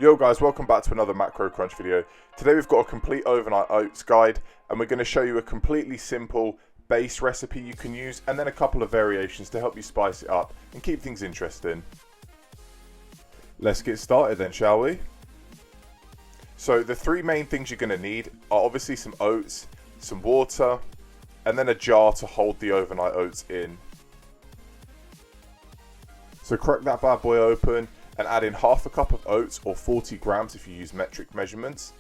Yo guys, welcome back to another Macro Crunch video. Today we've got a complete overnight oats guide and we're going to show you a completely simple base recipe you can use and then a couple of variations to help you spice it up and keep things interesting. Let's get started then, shall we? So the three main things you're going to need are obviously some oats, some water, and then a jar to hold the overnight oats in. So crack that bad boy open and add in half a cup of oats, or 40 grams if you use metric measurements.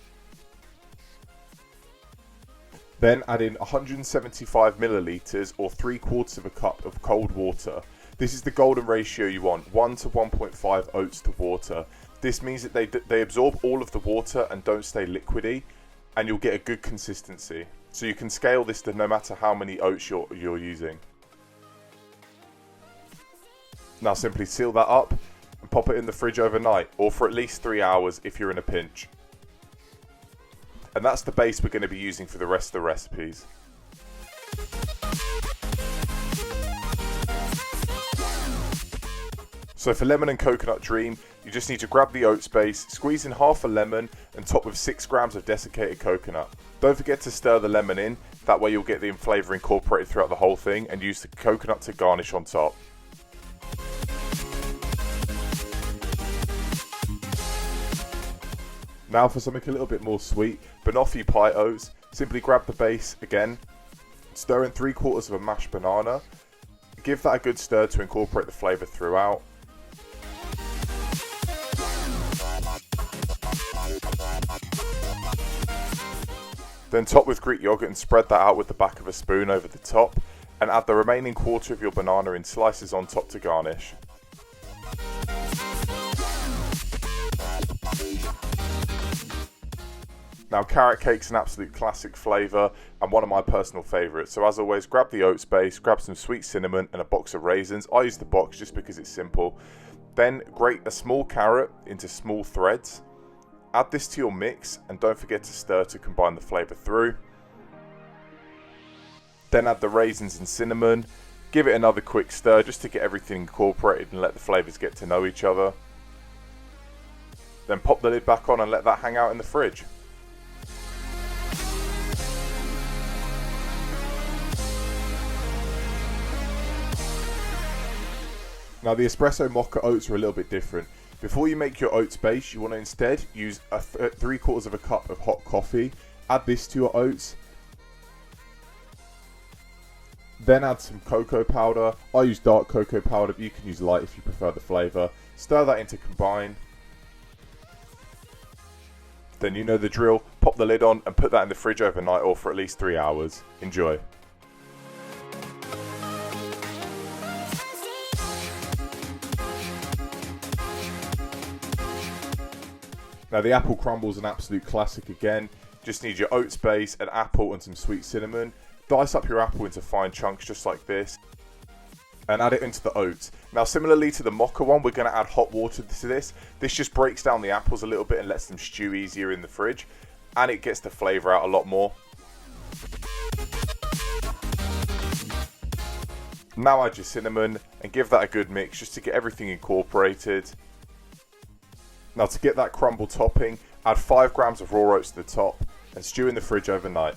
Then add in 175 milliliters or 3/4 of a cup of cold water. This is the golden ratio you want, 1 to 1.5 oats to water. This means that they absorb all of the water and don't stay liquidy, and you'll get a good consistency. So you can scale this to no matter how many oats you're using. Now simply seal that up and pop it in the fridge overnight, or for at least 3 hours if you're in a pinch. And that's the base we're going to be using for the rest of the recipes. So for lemon and coconut dream, you just need to grab the oats base, squeeze in half a lemon and top with 6 grams of desiccated coconut. Don't forget to stir the lemon in, that way you'll get the flavour incorporated throughout the whole thing, and use the coconut to garnish on top. Now for something a little bit more sweet, Banoffee Pie oats. Simply grab the base again, stir in 3/4 of a mashed banana, give that a good stir to incorporate the flavour throughout. Then top with Greek yogurt and spread that out with the back of a spoon over the top, and add the remaining quarter of your banana in slices on top to garnish. Now carrot cake's an absolute classic flavour and one of my personal favourites, so as always grab the oats base, grab some sweet cinnamon and a box of raisins. I use the box just because it's simple. Then grate a small carrot into small threads. Add this to your mix and don't forget to stir to combine the flavour through. Then add the raisins and cinnamon. Give it another quick stir just to get everything incorporated and let the flavours get to know each other. Then pop the lid back on and let that hang out in the fridge. Now the Espresso Mocha oats are a little bit different. Before you make your oats base, you want to instead use 3/4 of a cup of hot coffee. Add this to your oats. Then add some cocoa powder. I use dark cocoa powder, but you can use light if you prefer the flavour. Stir that in to combine. Then you know the drill. Pop the lid on and put that in the fridge overnight or for at least 3 hours. Enjoy. Now the apple crumble is an absolute classic again. Just need your oats base, an apple and some sweet cinnamon. Dice up your apple into fine chunks just like this and add it into the oats. Now similarly to the mocha one, we're going to add hot water to this. This just breaks down the apples a little bit and lets them stew easier in the fridge, and it gets the flavour out a lot more. Now add your cinnamon and give that a good mix just to get everything incorporated. Now to get that crumble topping, add 5 grams of raw oats to the top and stew in the fridge overnight.